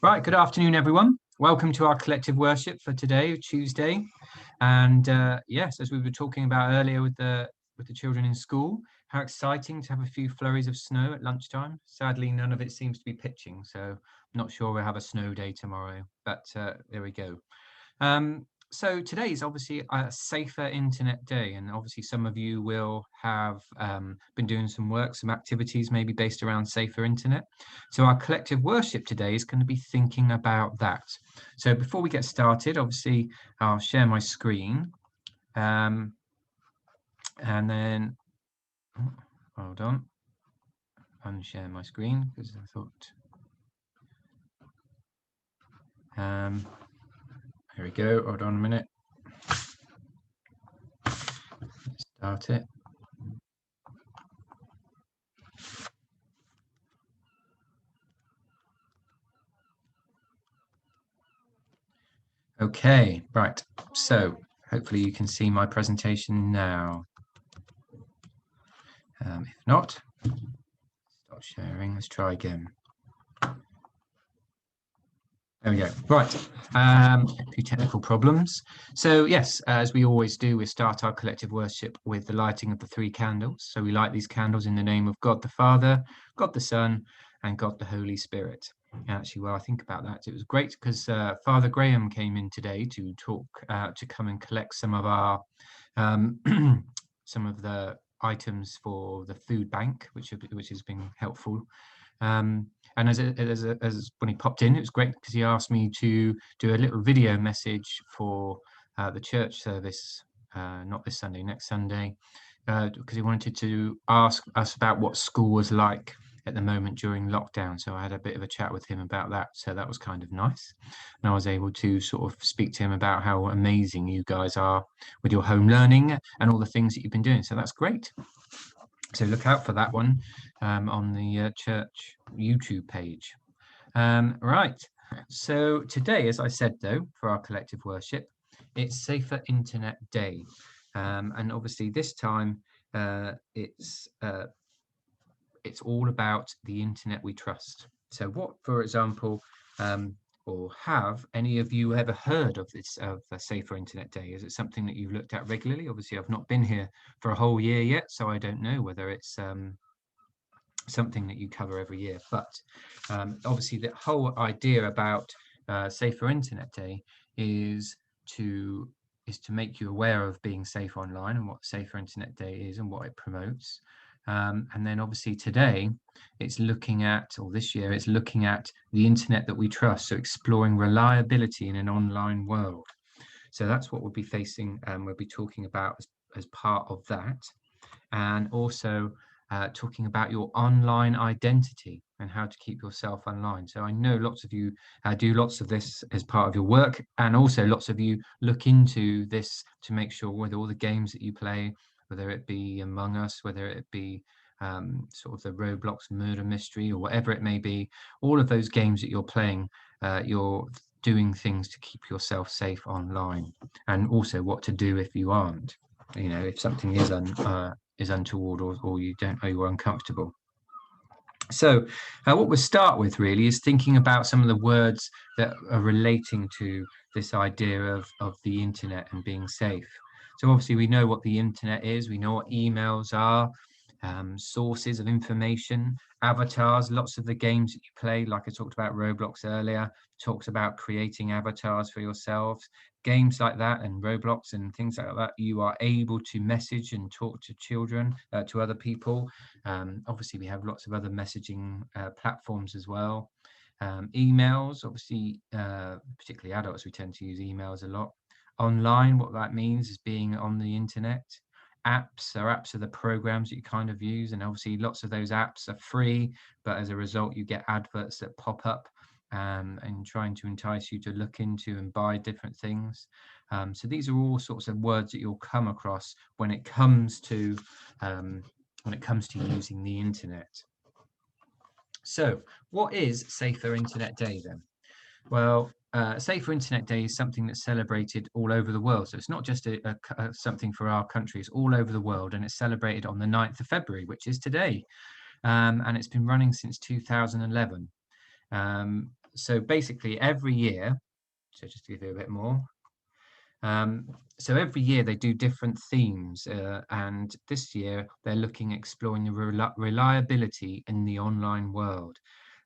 Right, good afternoon, everyone. Welcome to our collective worship for today, Tuesday. And yes, as we were talking about earlier with the children in school, how exciting to have a few flurries of snow at lunchtime. Sadly, none of it seems to be pitching, so I'm not sure we'll have a snow day tomorrow, but there we go. So today is obviously a Safer Internet Day, and obviously some of you will have been doing some work, some activities maybe based around safer internet. So our collective worship today is going to be thinking about that. So before we get started, obviously I'll share my screen, and then hold on, unshare my screen because I thought. There we go. Hold on a minute. Start it. Okay, right. So hopefully you can see my presentation now. If not, stop sharing. Let's try again. There we go. Right. A few technical problems. So yes, as we always do, we start our collective worship with the lighting of the 3 candles. So we light these candles in the name of God the Father, God the Son, and God the Holy Spirit. Actually, well, I think about that. It was great because Father Graham came in today to talk, to come and collect some of our, some of the items for the food bank, which has been helpful. And as when he popped in, it was great because he asked me to do a little video message for the church service, not this Sunday, next Sunday, because he wanted to ask us about what school was like at the moment during lockdown. So I had a bit of a chat with him about that. So that was kind of nice. And I was able to sort of speak to him about how amazing you guys are with your home learning and all the things that you've been doing. So that's great. So look out for that one on the church YouTube page. Right. So today, as I said, though, for our collective worship, it's Safer Internet Day. And obviously this time it's all about the internet we trust. So what, for example, or have any of you ever heard of this, of a Safer Internet Day? Is it something that you've looked at regularly? Obviously, I've not been here for a whole year yet, so I don't know whether it's something that you cover every year. But obviously, the whole idea about Safer Internet Day is to make you aware of being safe online and what Safer Internet Day is and what it promotes. And then obviously today it's looking at, or this year it's looking at the internet that we trust, so exploring reliability in an online world. So that's what we'll be facing, we'll be talking about as part of that. And also talking about your online identity and how to keep yourself online. So I know lots of you do lots of this as part of your work, and also lots of you look into this to make sure with all the games that you play, whether it be Among Us, whether it be sort of the Roblox murder mystery or whatever it may be, all of those games that you're playing, you're doing things to keep yourself safe online, and also what to do if you aren't. You know, if something is untoward or you don't know, you're uncomfortable. So what we'll start with really is thinking about some of the words that are relating to this idea of the internet and being safe. So obviously we know what the internet is, we know what emails are, sources of information, avatars. Lots of the games that you play, like I talked about Roblox earlier, talks about creating avatars for yourselves. Games like that and Roblox and things like that, you are able to message and talk to children, to other people. Obviously, we have lots of other messaging platforms as well. Emails, obviously, particularly adults, we tend to use emails a lot. Online, what that means is being on the internet. Apps are the programs that you kind of use, and obviously lots of those apps are free, but as a result you get adverts that pop up and trying to entice you to look into and buy different things. So these are all sorts of words that you'll come across when it comes to using the internet. So what is Safer Internet Day then? Well, Safer Internet Day is something that's celebrated all over the world. So it's not just something for our country, it's all over the world, and it's celebrated on the 9th of February, which is today. And it's been running since 2011. So basically every year, so just to give you a bit more, so every year they do different themes, and this year they're looking at exploring the reliability in the online world,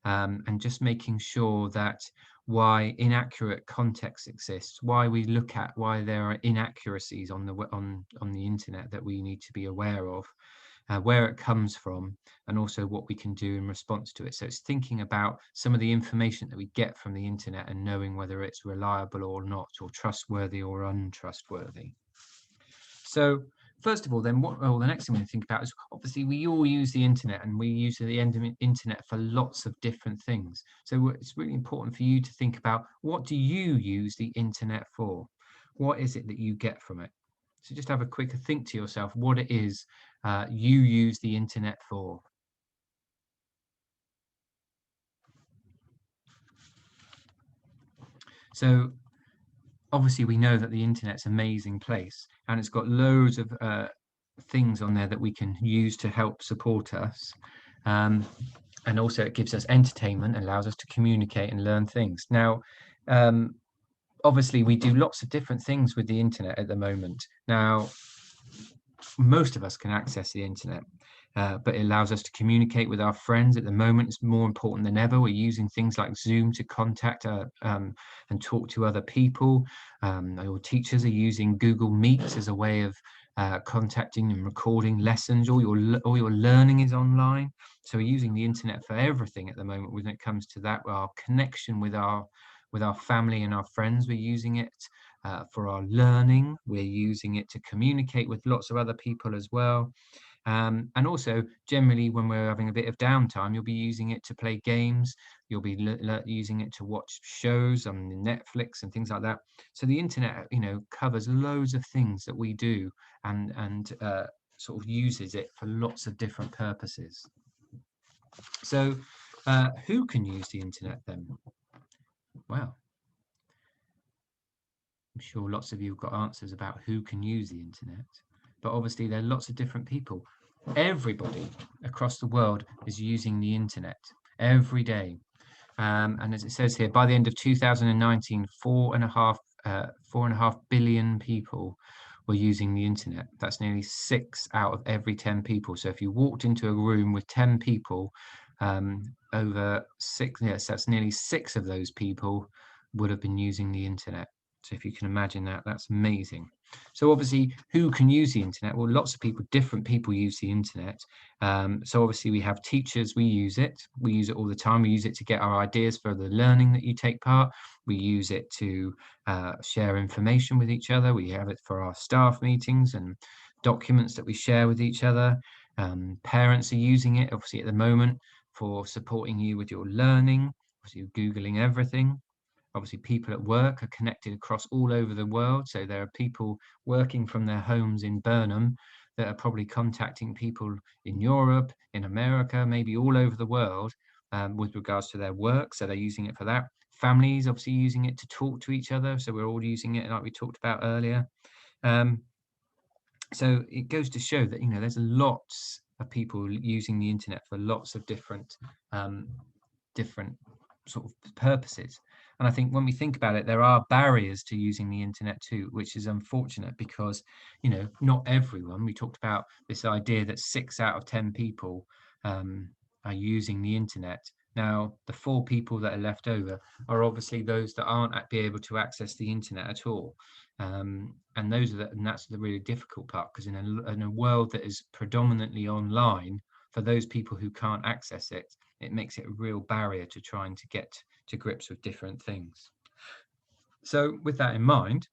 and just making sure that why inaccurate context exists, why we look at why there are inaccuracies on the internet that we need to be aware of, where it comes from, and also what we can do in response to it. So it's thinking about some of the information that we get from the internet and knowing whether it's reliable or not, or trustworthy or untrustworthy. So first of all, then the next thing we think about is obviously we all use the internet, and we use the internet for lots of different things. So it's really important for you to think about, what do you use the internet for? What is it that you get from it? So just have a quick think to yourself what it is you use the internet for. So obviously we know that the internet's an amazing place, and it's got loads of things on there that we can use to help support us. And also it gives us entertainment and allows us to communicate and learn things. Now, obviously we do lots of different things with the internet at the moment. Now, most of us can access the internet, but it allows us to communicate with our friends. At the moment, it's more important than ever. We're using things like Zoom to contact and talk to other people. Our teachers are using Google Meets as a way of contacting and recording lessons. All your learning is online. So we're using the internet for everything at the moment when it comes to that. Our connection with our family and our friends, we're using it. For our learning, we're using it to communicate with lots of other people as well. And also, generally, when we're having a bit of downtime, you'll be using it to play games. You'll be using it to watch shows on Netflix and things like that. So the internet, covers loads of things that we do, and sort of uses it for lots of different purposes. So who can use the internet then? Well, I'm sure lots of you have got answers about who can use the internet, but obviously there are lots of different people. Everybody across the world is using the internet every day. And as it says here, by the end of 2019, 4.5 billion people were using the internet. That's nearly 6 out of every 10 people. So if you walked into a room with 10 people, over 6, yes, that's nearly 6 of those people would have been using the internet. So if you can imagine that, that's amazing. So obviously, who can use the internet? Well, lots of people, different people use the internet. So obviously we have teachers, we use it all the time. We use it to get our ideas for the learning that you take part. We use it to share information with each other. We have it for our staff meetings and documents that we share with each other. Parents are using it, obviously, at the moment for supporting you with your learning. Obviously, you're Googling everything. Obviously, people at work are connected across all over the world. So there are people working from their homes in Burnham that are probably contacting people in Europe, in America, maybe all over the world with regards to their work. So they're using it for that. Families obviously using it to talk to each other. So we're all using it like we talked about earlier. So it goes to show that, there's lots of people using the internet for lots of different sort of purposes. And I think when we think about it, there are barriers to using the internet too, which is unfortunate because, not everyone, we talked about this idea that 6 out of 10 people are using the internet. Now, the 4 people that are left over are obviously those that aren't be able to access the internet at all. And that's the really difficult part, because in a world that is predominantly online, for those people who can't access it, it makes it a real barrier to trying to get to grips with different things. So with that in mind,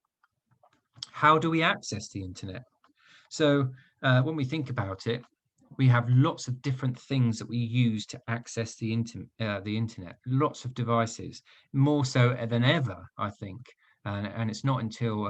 how do we access the internet? So when we think about it, we have lots of different things that we use to access the internet, lots of devices, more so than ever, I think. And it's not until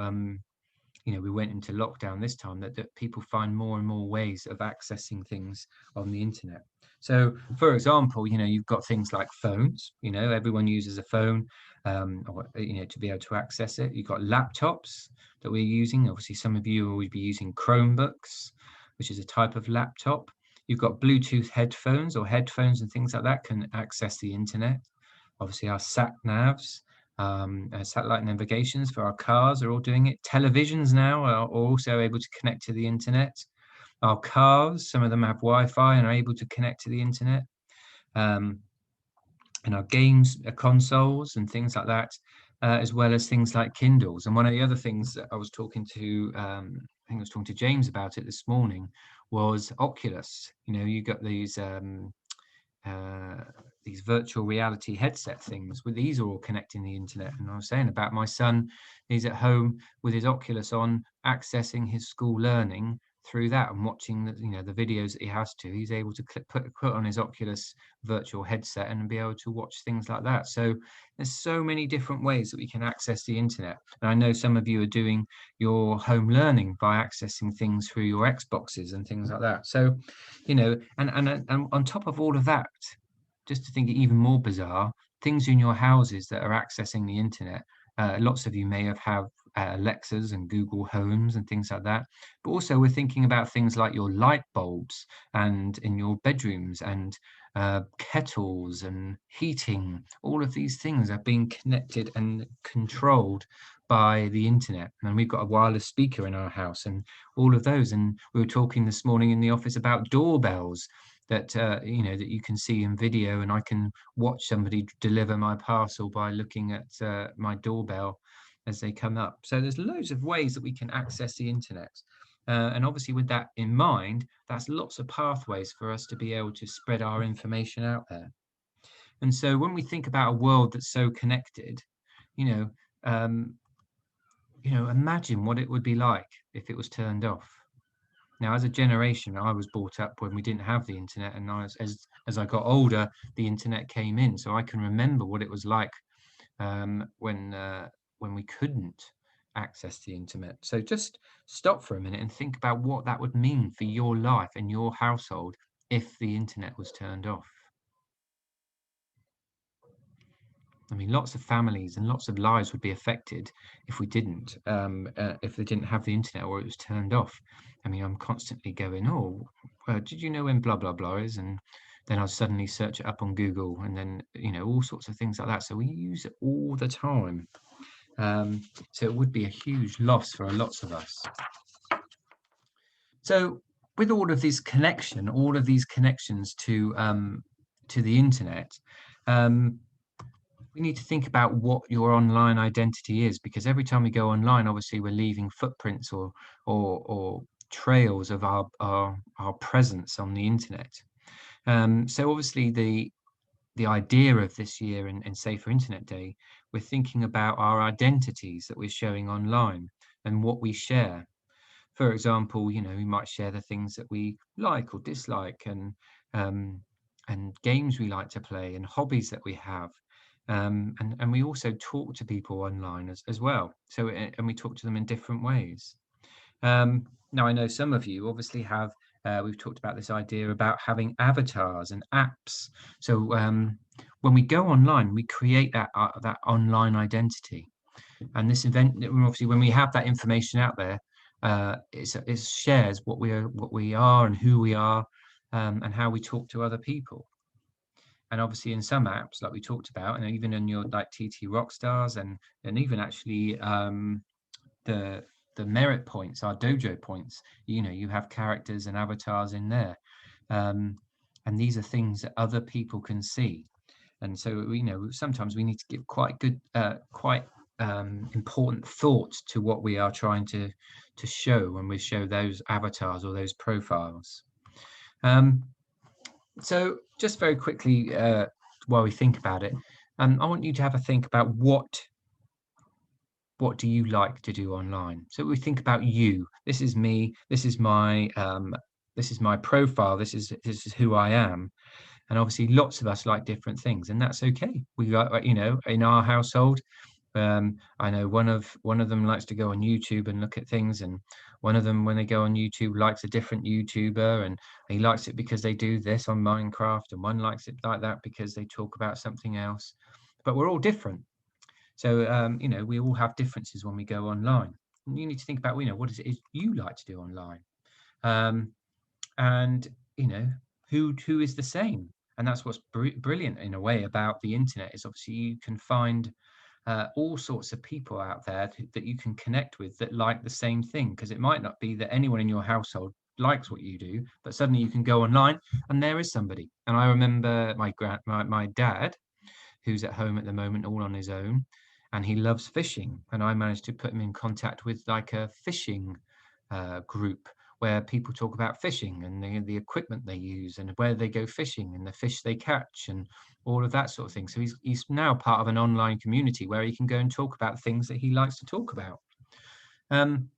we went into lockdown this time that people find more and more ways of accessing things on the internet. So, for example, you've got things like phones. Everyone uses a phone, to be able to access it. You've got laptops that we're using. Obviously, some of you will be using Chromebooks, which is a type of laptop. You've got Bluetooth headphones and things like that can access the internet. Obviously our sat navs, satellite navigations for our cars are all doing it. Televisions now are also able to connect to the internet. Our cars, some of them have Wi-Fi and are able to connect to the internet. And our games consoles and things like that, as well as things like Kindles. And one of the other things that I was talking to, I think I was talking to James about it this morning, was Oculus. You know, you got these virtual reality headset things. With these are all connecting the internet. And I was saying about my son, he's at home with his Oculus on, accessing his school learning through that and watching the, the videos that he has to. He's able to put on his Oculus virtual headset and be able to watch things like that. So there's so many different ways that we can access the internet. And I know some of you are doing your home learning by accessing things through your Xboxes and things like that. So, and on top of all of that, just to think it even more bizarre, things in your houses that are accessing the internet. Lots of you may have Alexas and Google Homes and things like that. But also we're thinking about things like your light bulbs and in your bedrooms and kettles and heating. All of these things are being connected and controlled by the internet. And we've got a wireless speaker in our house and all of those. And we were talking this morning in the office about doorbells that that you can see in video, and I can watch somebody deliver my parcel by looking at my doorbell as they come up. So there's loads of ways that we can access the internet. And obviously with that in mind, that's lots of pathways for us to be able to spread our information out there. And so when we think about a world that's so connected, imagine what it would be like if it was turned off. Now, as a generation, I was brought up when we didn't have the internet, and as I got older, the internet came in. So I can remember what it was like when we couldn't access the internet. So just stop for a minute and think about what that would mean for your life and your household if the internet was turned off. I mean, lots of families and lots of lives would be affected if we didn't, if they didn't have the internet or it was turned off. I mean, I'm constantly going, oh, did you know when blah, blah, blah is? And then I'll suddenly search it up on Google and then, all sorts of things like that. So we use it all the time. So it would be a huge loss for lots of us. So with all of these connections to the internet, we need to think about what your online identity is, because every time we go online, obviously we're leaving footprints or trails of our presence on the internet. So obviously the idea of this year and Safer Internet Day, we're thinking about our identities that we're showing online and what we share. For example, we might share the things that we like or dislike and games we like to play and hobbies that we have. And we also talk to people online as well. So, and we talk to them in different ways. Now, I know some of you obviously have, we've talked about this idea about having avatars and apps. So when we go online, we create that online identity. And this event, obviously, when we have that information out there, it shares what we are and who we are, and how we talk to other people. And obviously in some apps, like we talked about, and even in your like TT Rockstars and even actually the merit points, our dojo points, you have characters and avatars in there. And these are things that other people can see. And so, sometimes we need to give quite good, quite important thought to what we are trying to show when we show those avatars or those profiles. So just very quickly, while we think about it, I want you to have a think about what do you like to do online. So we think about you. This is me. This is my profile. This is who I am. And obviously, lots of us like different things, and that's okay. We like, in our household, I know one of them likes to go on YouTube and look at things, and one of them, when they go on YouTube, likes a different YouTuber, and he likes it because they do this on Minecraft, and one likes it like that because they talk about something else. But we're all different. So, we all have differences when we go online. And you need to think about, what is it you like to do online? And, who is the same? And that's what's brilliant in a way about the internet, is obviously you can find all sorts of people out there that you can connect with that like the same thing, because it might not be that anyone in your household likes what you do, but suddenly you can go online and there is somebody. And I remember my dad, who's at home at the moment all on his own, and he loves fishing, and I managed to put him in contact with like a fishing group where people talk about fishing and the equipment they use and where they go fishing and the fish they catch and all of that sort of thing. So he's now part of an online community where he can go and talk about things that he likes to talk about. Um,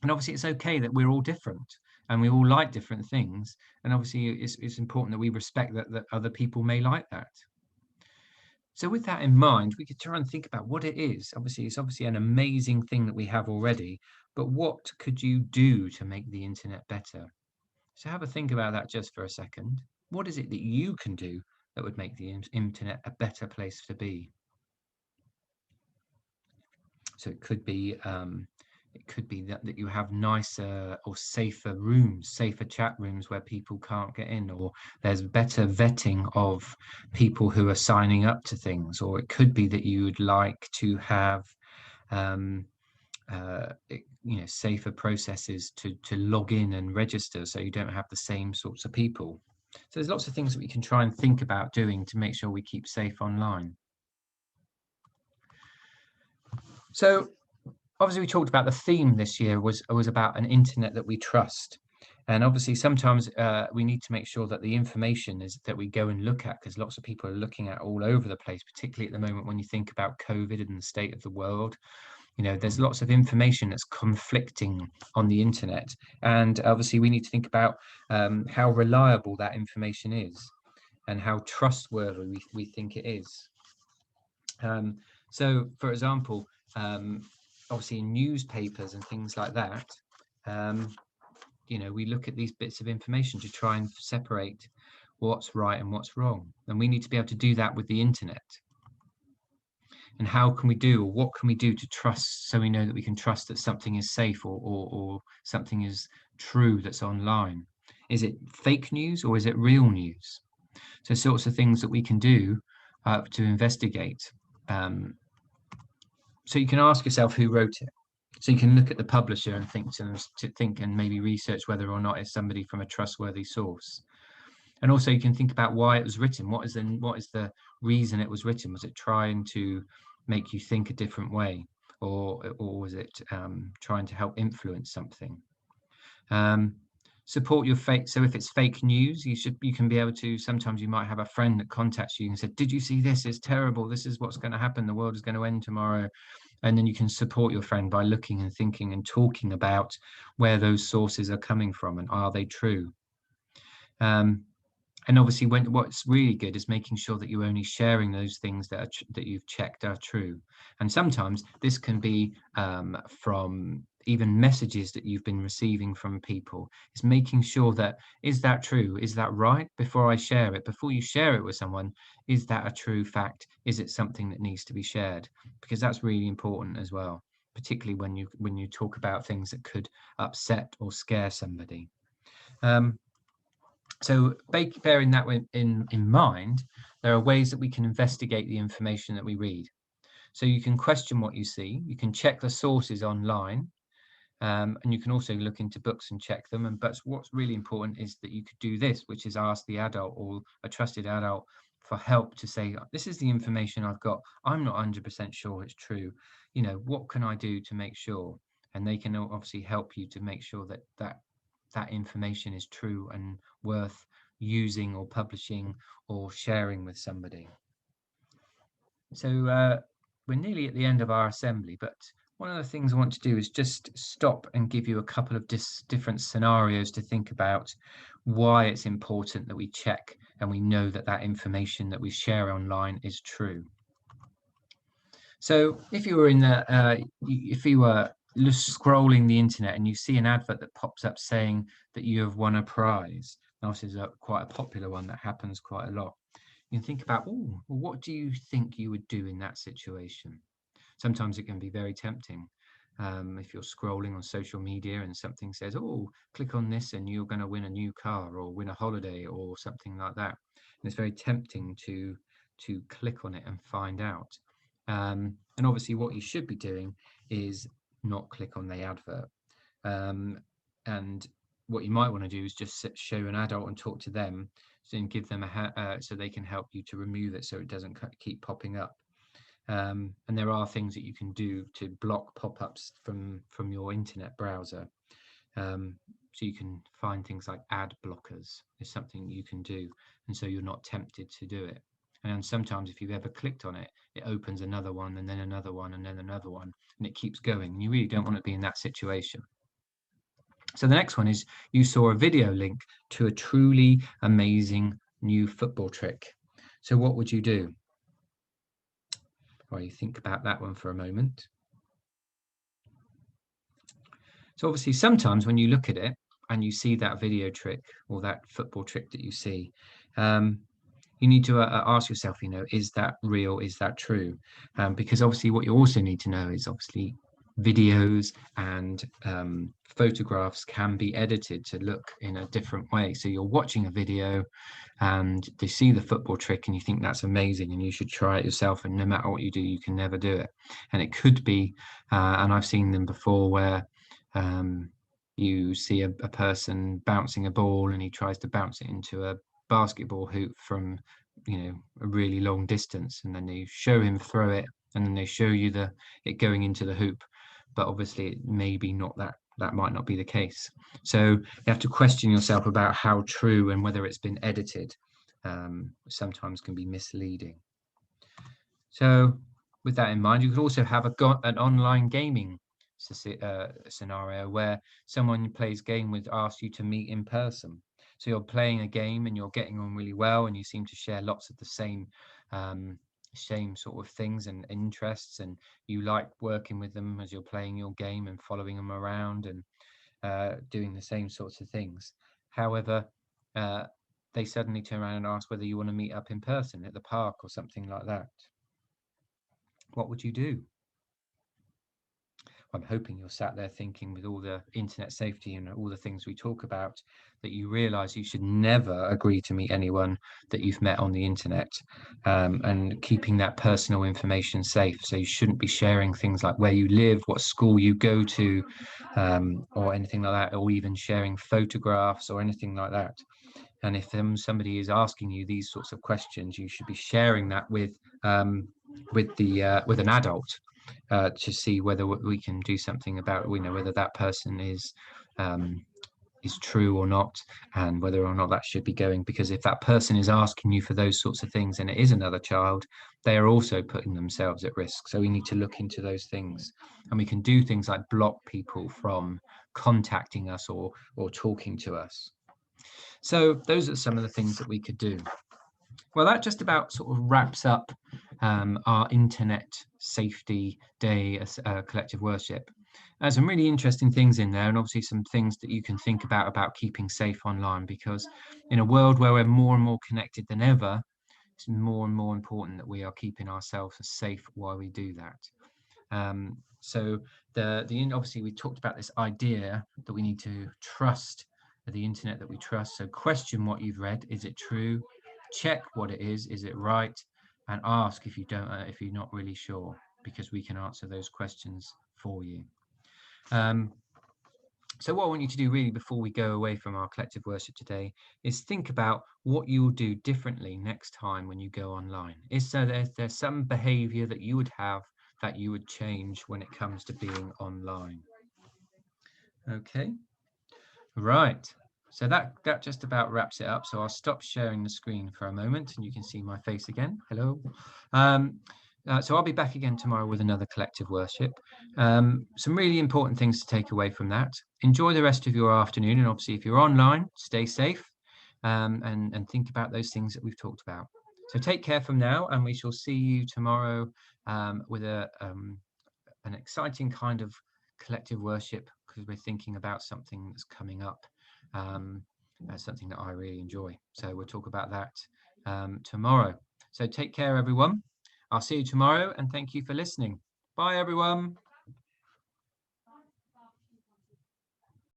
and obviously it's okay that we're all different and we all like different things. And obviously it's important that we respect that other people may like that. So with that in mind, we could try and think about what it is. Obviously, it's obviously an amazing thing that we have already, but what could you do to make the internet better? So have a think about that just for a second. What is it that you can do that would make the internet a better place to be? So it could be that you have nicer or safer rooms, safer chat rooms where people can't get in, or there's better vetting of people who are signing up to things, or it could be that you would like to have um, safer processes to log in and register, so you don't have the same sorts of people. So there's lots of things that we can try and think about doing to make sure we keep safe online. So obviously we talked about the theme this year was about an internet that we trust. And obviously sometimes we need to make sure that the information is that we go and look at, because lots of people are looking at all over the place, particularly at the moment when you think about COVID and the state of the world. There's lots of information that's conflicting on the internet, and obviously we need to think about how reliable that information is and how trustworthy we think it is. So for example, obviously in newspapers and things like that, we look at these bits of information to try and separate what's right and what's wrong, and we need to be able to do that with the internet. And how can we do, or what can we do to trust, so we know that we can trust that something is safe, or something is true that's online? Is it fake news or is it real news? So sorts of things that we can do to investigate. So you can ask yourself who wrote it. So you can look at the publisher and think and maybe research whether or not it's somebody from a trustworthy source. And also you can think about why it was written. What is the reason it was written? Was it trying to make you think a different way, or was it trying to help influence something? Support your fake. So if it's fake news, you can be able to, sometimes you might have a friend that contacts you and said, did you see this? It's terrible. This is what's going to happen. The world is going to end tomorrow. And then you can support your friend by looking and thinking and talking about where those sources are coming from and are they true. And obviously, what's really good is making sure that you're only sharing those things that you've checked are true. And sometimes this can be from even messages that you've been receiving from people. It's making sure that, is that true? Is that right? Before I share it, before you share it with someone, is that a true fact? Is it something that needs to be shared? Because that's really important as well, particularly when you talk about things that could upset or scare somebody. So bearing that in mind, there are ways that we can investigate the information that we read. So you can question what you see, you can check the sources online, and you can also look into books and check them. But what's really important is that you could do this, which is ask the adult or a trusted adult for help to say, this is the information I've got. I'm not 100% sure it's true. What can I do to make sure? And they can obviously help you to make sure that information is true and worth using or publishing or sharing with somebody. So we're nearly at the end of our assembly, but one of the things I want to do is just stop and give you a couple of different scenarios to think about why it's important that we check and we know that information that we share online is true. So if you were scrolling the internet and you see an advert that pops up saying that you have won a prize, now this is quite a popular one that happens quite a lot. You can think about, well, what do you think you would do in that situation? Sometimes it can be very tempting. If you're scrolling on social media and something says, oh, click on this and you're going to win a new car or win a holiday or something like that. it's very tempting to click on it and find out. And obviously what you should be doing is not click on the advert. And what you might want to do is just show an adult and talk to them, and give them so they can help you to remove it so it doesn't keep popping up. And there are things that you can do to block pop-ups from your internet browser. So you can find things like ad blockers is something you can do, and so you're not tempted to do it. And sometimes if you've ever clicked on it, it opens another one and then another one and then another one, and it keeps going, and you really don't want to be in that situation. So the next one is, you saw a video link to a truly amazing new football trick. So what would you do? While you think about that one for a moment. So obviously sometimes when you look at it and you see that video trick or that football trick that you see, you need to ask yourself, is that real? Is that true? Because obviously what you also need to know is obviously videos and photographs can be edited to look in a different way. So you're watching a video and they see the football trick and you think that's amazing and you should try it yourself, and no matter what you do, you can never do it. And it could be, and I've seen them before, where you see a person bouncing a ball and he tries to bounce it into a basketball hoop from a really long distance, and then they show him throw it and then they show you it going into the hoop, but obviously it may be not that might not be the case. So you have to question yourself about how true and whether it's been edited. Sometimes can be misleading. So with that in mind, you could also have an online gaming scenario where someone plays game with asks you to meet in person. So you're playing a game and you're getting on really well and you seem to share lots of the same sort of things and interests, and you like working with them as you're playing your game and following them around and doing the same sorts of things. However, they suddenly turn around and ask whether you want to meet up in person at the park or something like that. What would you do? I'm hoping you're sat there thinking, with all the internet safety and all the things we talk about, that you realize you should never agree to meet anyone that you've met on the internet, and keeping that personal information safe. So you shouldn't be sharing things like where you live, what school you go to, or anything like that, or even sharing photographs or anything like that. And if somebody is asking you these sorts of questions, you should be sharing that with an adult, to see whether we can do something about, whether that person is true or not, and whether or not that should be going. Because if that person is asking you for those sorts of things and it is another child, they are also putting themselves at risk. So we need to look into those things, and we can do things like block people from contacting us or talking to us. So those are some of the things that we could do. Well, that just about sort of wraps up our Internet Safety Day collective worship. There's some really interesting things in there, and obviously some things that you can think about keeping safe online, because in a world where we're more and more connected than ever, it's more and more important that we are keeping ourselves safe while we do that. So obviously we talked about this idea that we need to trust the internet that we trust. So question what you've read. Is it true? Check what it is it right? And ask if you're not really sure, because we can answer those questions for you. So what I want you to do really before we go away from our collective worship today is think about what you will do differently next time when you go online. Is there some behavior that you would have that you would change when it comes to being online? Okay, right. So that just about wraps it up. So I'll stop sharing the screen for a moment and you can see my face again. Hello. So I'll be back again tomorrow with another collective worship. Some really important things to take away from that. Enjoy the rest of your afternoon, and obviously if you're online, stay safe, and think about those things that we've talked about. So take care from now, and we shall see you tomorrow with an exciting kind of collective worship, because we're thinking about something that's coming up, something that I really enjoy. So we'll talk about that tomorrow. So take care, everyone. I'll see you tomorrow, and thank you for listening. Bye, everyone.